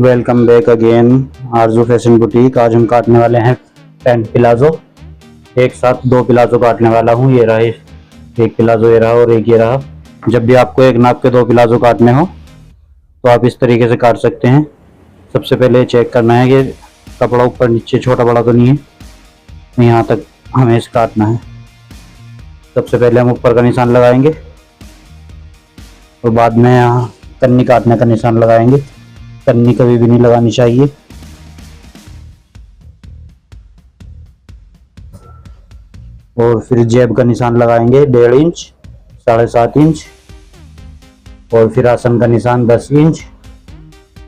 Welcome back again आरजू fashion boutique. आज हम काटने वाले हैं पैंट प्लाजो। एक साथ दो प्लाजो काटने वाला हूँ। ये रहा एक प्लाजो, ये रहा और एक ये रहा। जब भी आपको एक नाप के दो प्लाजो काटने हो तो आप इस तरीके से काट सकते हैं। सबसे पहले चेक करना है कि कपड़ा ऊपर नीचे छोटा बड़ा तो नहीं है, यहाँ तक हमें इसे काटना है। सबसे पहले हम ऊपर का निशान लगाएंगे और बाद में यहाँ कन्नी काटने का निशान लगाएंगे। कन्नी कभी भी नहीं लगानी चाहिए। और फिर जेब का निशान लगाएंगे 1.5 इंच, 7.5 इंच, और फिर आसन का निशान 10 इंच।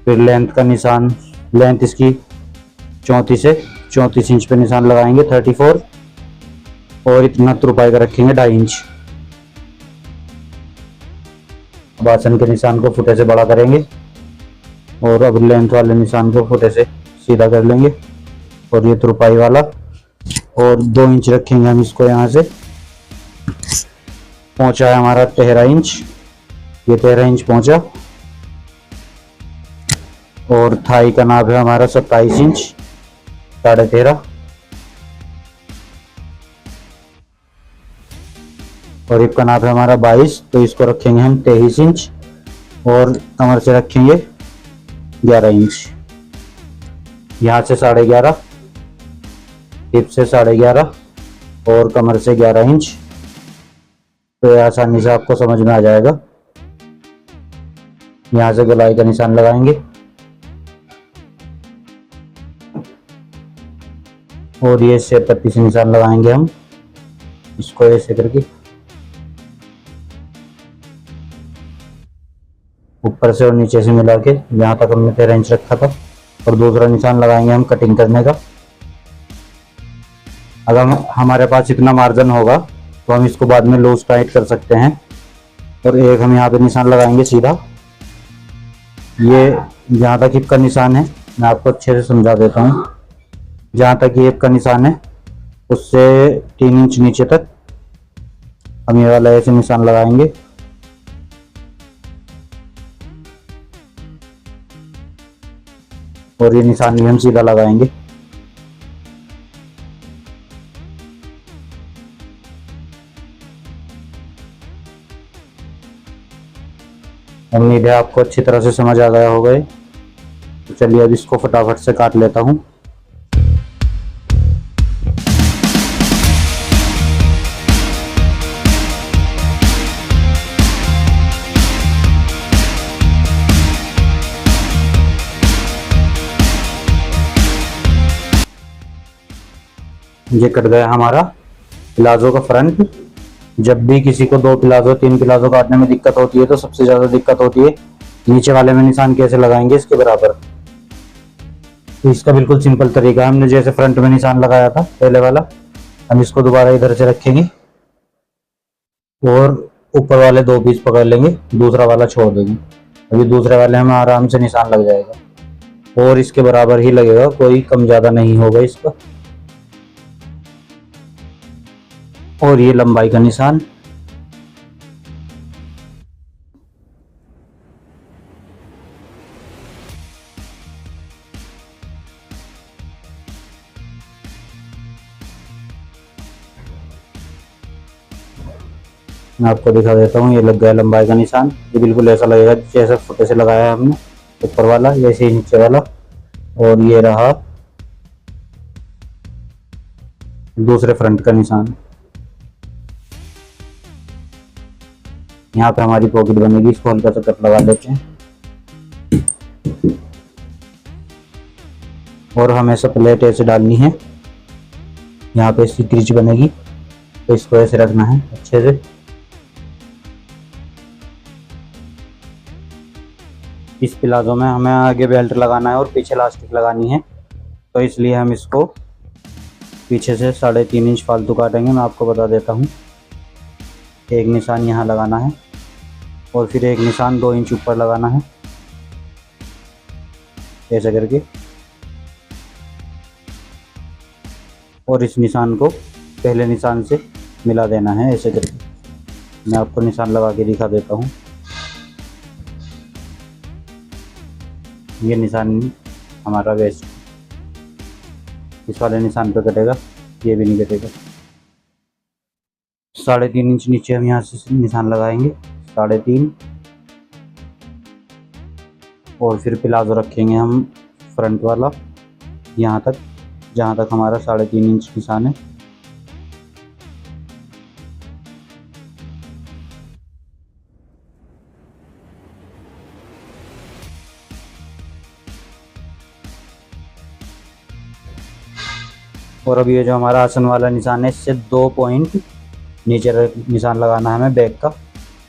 फिर लेंथ का निशान, लेंथ इसकी 34 इंच पे निशान लगाएंगे 34, और इतना तुरपाई का रखेंगे 2.5 इंच। अब आसन के निशान को फुटे से बड़ा करेंगे और अब लेंथ वाले निशान को फुटे से सीधा कर लेंगे, और ये तुरपाई वाला, और 2 इंच रखेंगे हम इसको। यहाँ से पहुंचा है हमारा 13 इंच, ये 13 इंच पहुंचा। और थाई का नाप है हमारा 27 इंच, 13.5। और हिप का नाप है हमारा 22, तो इसको रखेंगे हम 23 इंच। और कमर से रखेंगे 11 इंच, यहाँ से 11.5, हिप से 11.5 और कमर से 11 इंच। तो यह आसानी से आपको समझ में आ जाएगा। यहाँ से गोलाई का निशान लगाएंगे और ये शेप पट्टी से निशान लगाएंगे हम इसको ऐसे करके ऊपर से और नीचे से मिला के जहाँ तक हमने 13 इंच रखा था। और दूसरा निशान लगाएंगे हम कटिंग करने का। अगर हमारे पास इतना मार्जिन होगा तो हम इसको बाद में लूज टाइट कर सकते हैं। और एक हम यहाँ पे निशान लगाएंगे सीधा। ये जहाँ तक हिप का निशान है मैं आपको अच्छे से समझा देता हूँ। जहाँ तक ये हिप का निशान है उससे 3 इंच नीचे तक हम ये वाला ऐसे निशान लगाएंगे। और ये निशान भी हम सीधा लगाएंगे। उम्मीद है आपको अच्छी तरह से समझ आ गया होगा। तो चलिए अब इसको फटाफट से काट लेता हूँ। ये कट गया हमारा प्लाजो का फ्रंट। जब भी किसी को 2 प्लाजो 3 प्लाजो काटने में दिक्कत होती है तो सबसे ज्यादा दिक्कत होती है नीचे वाले में निशान कैसे लगाएंगे इसके बराबर। तो इसका बिल्कुल सिंपल तरीका, हमने जैसे फ्रंट में निशान लगाया था पहले वाला, हम इसको दोबारा इधर से रखेंगे और ऊपर वाले 2 पीस पकड़ लेंगे, दूसरा वाला छोड़ देंगे। अभी दूसरे वाले हमें आराम से निशान लग जाएगा और इसके बराबर ही लगेगा, कोई कम ज्यादा नहीं होगा इसका। और ये लंबाई का निशान, मैं आपको दिखा देता हूँ। ये लग गया लंबाई का निशान। ये बिल्कुल ऐसा लगेगा जैसे फुटे से लगाया है हमने ऊपर वाला, जैसे ही नीचे वाला। और ये रहा दूसरे फ्रंट का निशान। यहाँ पे हमारी पॉकेट बनेगी, इसको हल्का सा कट लगा लेते हैं। और हमें सब प्लेट ऐसे डालनी है, यहाँ पे इसकी क्रीच बनेगी, तो इसको ऐसे रखना है अच्छे से। इस प्लाजो में हमें आगे बेल्ट लगाना है और पीछे इलास्टिक लगानी है, तो इसलिए हम इसको पीछे से 3.5 इंच फालतू काटेंगे। मैं आपको बता देता हूँ। एक निशान यहाँ लगाना है और फिर एक निशान 2 इंच ऊपर लगाना है ऐसे करके। और इस निशान को पहले निशान से मिला देना है ऐसे करके। मैं आपको निशान लगा के दिखा देता हूँ। ये निशान हमारा वेस्ट, इस वाले निशान पे कटेगा, ये भी नहीं कटेगा। 3.5 इंच नीचे हम यहाँ से निशान लगाएंगे, 3.5, और फिर प्लाजो रखेंगे हम फ्रंट वाला यहाँ तक, जहाँ तक हमारा 3.5 इंच निशान है। और अब ये जो हमारा आसन वाला निशान है, इससे 2 पॉइंट नीचे निशान लगाना है हमें बैक का,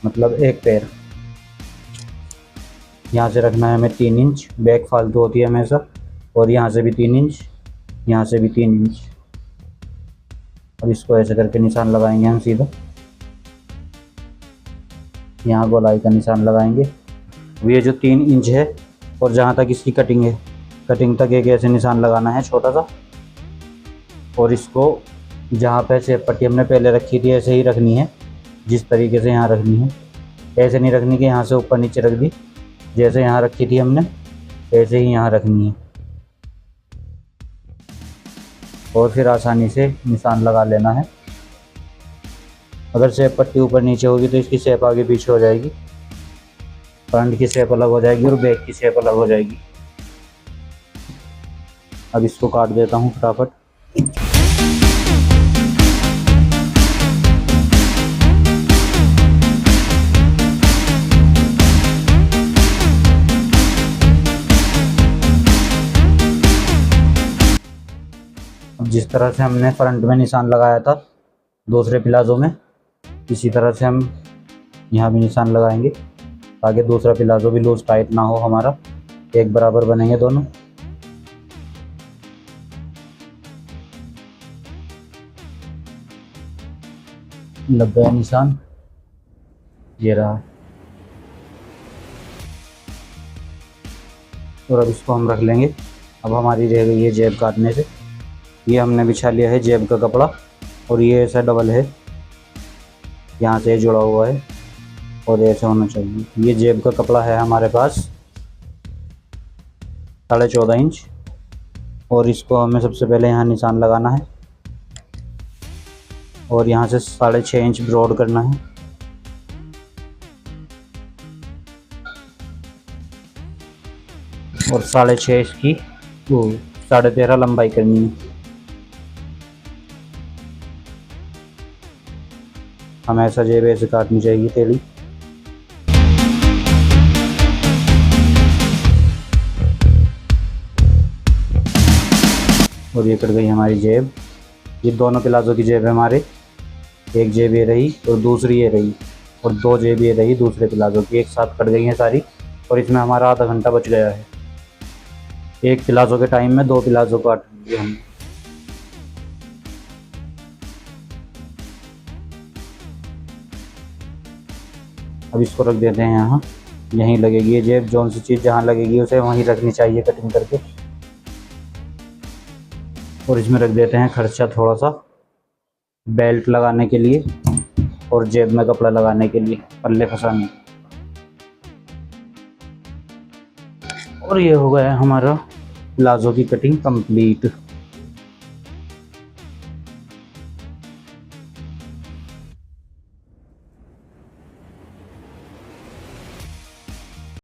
मतलब एक पैर। यहाँ से रखना है हमें 3 इंच, बैक फालतू होती है हमेशा, और यहाँ से भी 3 इंच, यहाँ से भी 3 इंच। अब इसको ऐसे करके निशान लगाएंगे हम सीधा, यहाँ गोलाई का निशान लगाएंगे। अब ये जो 3 इंच है और जहाँ तक इसकी कटिंग है, कटिंग तक एक ऐसे निशान लगाना है छोटा सा, और इसको जहाँ पे शेप पट्टी हमने पहले रखी थी ऐसे ही रखनी है, जिस तरीके से यहाँ रखनी है। ऐसे नहीं रखनी कि यहाँ से ऊपर नीचे रख दी, जैसे यहाँ रखी थी हमने ऐसे ही यहाँ रखनी है, और फिर आसानी से निशान लगा लेना है। अगर शेप पट्टी ऊपर नीचे होगी तो इसकी शेप आगे पीछे हो जाएगी, फ्रंट की शेप अलग हो जाएगी और बैक की शेप अलग हो जाएगी। अब इसको काट देता हूँ फटाफट। अब जिस तरह से हमने फ्रंट में निशान लगाया था दूसरे प्लाजो में, इसी तरह से हम यहाँ भी निशान लगाएंगे ताकि दूसरा प्लाजो भी लूज टाइट ना हो, हमारा एक बराबर बनेंगे दोनों। लग गया निशान, ये रहा। और अब इसको हम रख लेंगे। अब हमारी रह गई है जेब काटने से। ये हमने बिछा लिया है जेब का कपड़ा, और ये ऐसा डबल है, यहाँ से जुड़ा हुआ है और ऐसा होना चाहिए। ये जेब का कपड़ा है हमारे पास 14.5 इंच, और इसको हमें सबसे पहले यहाँ निशान लगाना है, और यहाँ से 6.5 इंच ब्रॉड करना है। और 6.5 इसकी 13.5 लंबाई करनी है। हमें ऐसा जेब ऐसे काटनी चाहिए टेढ़ी। और ये कट गई हमारी जेब। ये दोनों प्लाजो की जेब है हमारे, एक जेब ये रही और दूसरी ये रही, और 2 जेब ये रही दूसरे प्लाजो की, एक साथ कट गई हैं सारी। और इसमें हमारा आधा घंटा बच गया है। एक प्लाजो के टाइम में 2 प्लाजो काट लिए हम। अब इसको रख देते हैं यहाँ, यहीं लगेगी ये जेब। जौन सी चीज़ जहाँ लगेगी उसे वहीं रखनी चाहिए कटिंग करके। और इसमें रख देते हैं खर्चा थोड़ा सा बेल्ट लगाने के लिए और जेब में कपड़ा लगाने के लिए, पल्ले फंसाने। और ये हो गया हमारा प्लाजो की कटिंग कंप्लीट।